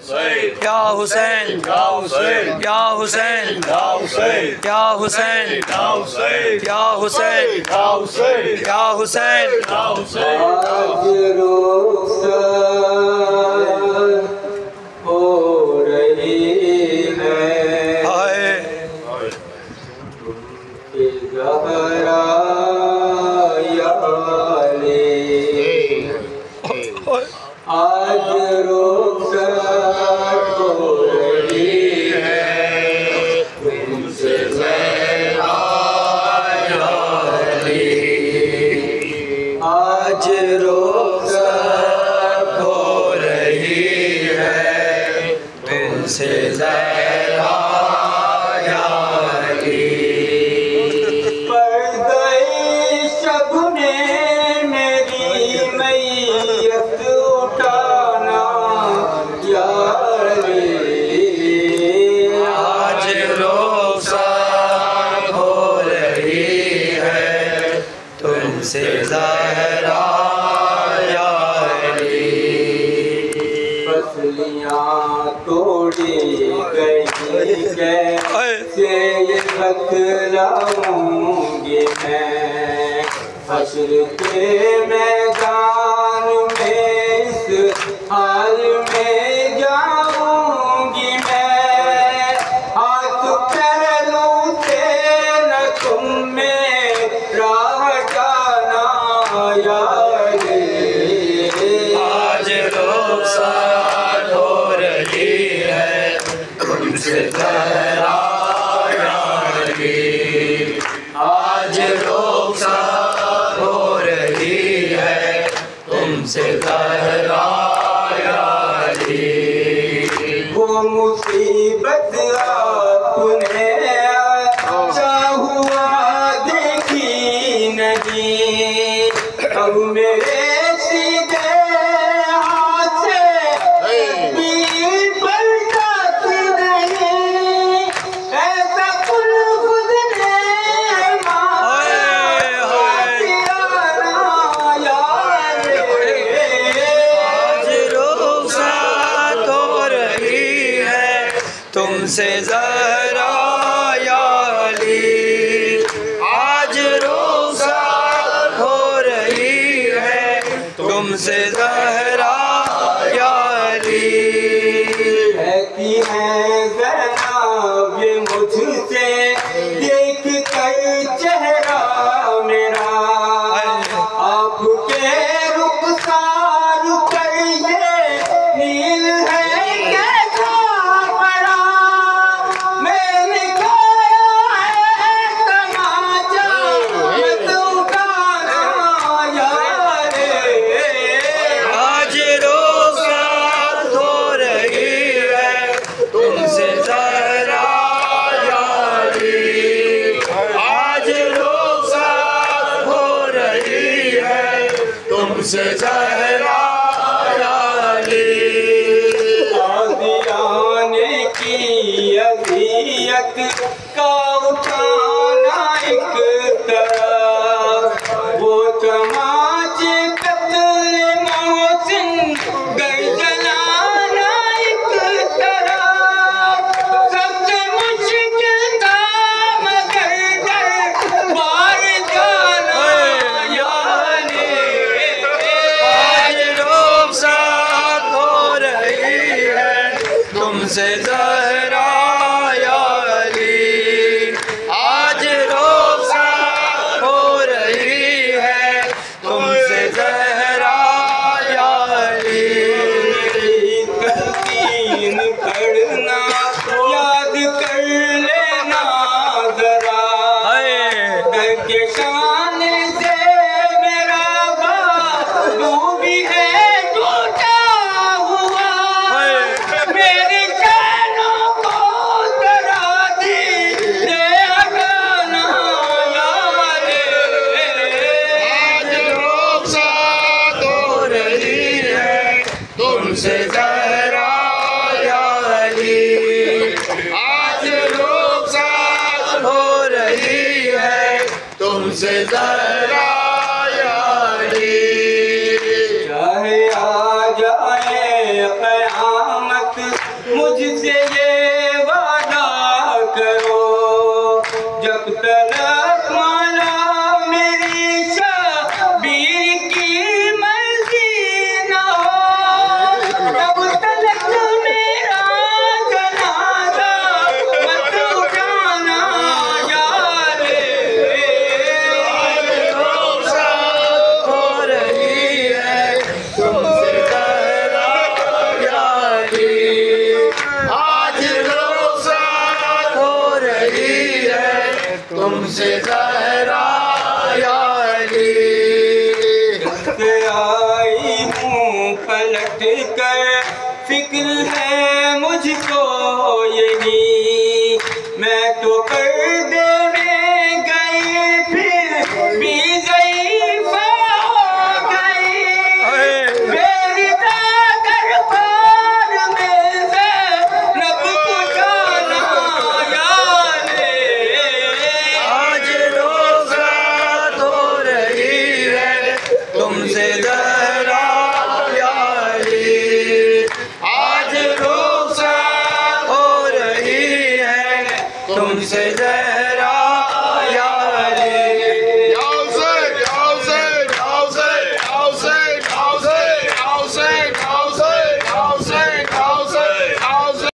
या हुसैन या हुसैन या हुसैन या हुसैन या हुसैन या हुसैन या हुसैन या हुसैन या हुसैन या हुसैन आज रुखसत हो रही है हाय ज़हरा या अली आज रुखसत हो रही है तुमसे ज़हरा या अली आज रुखसत हो रही है तुमसे ज़हरा या अली पर गई शब ने मेरी मैयत उठाना या अली आज रुखसत हो रही है तुमसे ज़हरा या अली फसलियाँ तोड़ी गई कैसे ये बतलाऊंगी मैं हश्र के मैदान में इस हाल में जाऊंगी मैं हाथ पहलू से न तुम में राह जाना या अली आज रुखसत हो रही है तुमसे ज़हरा या अली आज रुखसत हो रही है तुमसे ज़हरा या अली वो मुसीबत आपने अच्छा हुआ देखी नहीं अब मेरे सीधे हाथ से भी पलट नहीं ऐसा कुल खुद ने तुमसे ज़हरा या अली आज रुखसत हो रही है तुमसे ज़हरा या अली कहती है ज़ैनब ये मुझसे देख कर चेहरा मेरा आपके रुखसार पर ये नील है तुमसे ज़हरा या अली आदियाने की अज़ियत का उठाना एक तरफ वो तमाचे कत्ल मोहसिन गर जलाना एक तरफ सबसे मुश्किल था मगर दरबार जाना या तुमसे ज़हरा या अली आज रुखसत हो रही है तुमसे ज़हरा या अली तलकीन पढ़ना याद कर लेना ज़रा के शान से मेरा बाबू भी है टूटा हुआ मेरे तुमसे ज़हरा या अली आज रुखसत हो रही है तुमसे ज़हरा या अली चाहे आ जाए क़यामत मुझसे ये वादा करो, जब तक माला मेरी शबीर की मर्जी न हो, तब तक मेरा जनाजा मत उठाना यारे। हो रही है तुमसे ज़हरा यारी, आज रुखसत हो रही है तुमसे ज़हरा यारी। आई मुँह पलट कर फिक्र है मुझको यही, मैं तो पर्दे में गई फिर भी ज़ईफ़ा हो गई, बेरिदा दरबार में ज़ैनब को जाना यारे। आज रुखसत हो रही है तुमसे ज़हरा यारी, आज रुखसत हो रही है तुमसे ज़हरा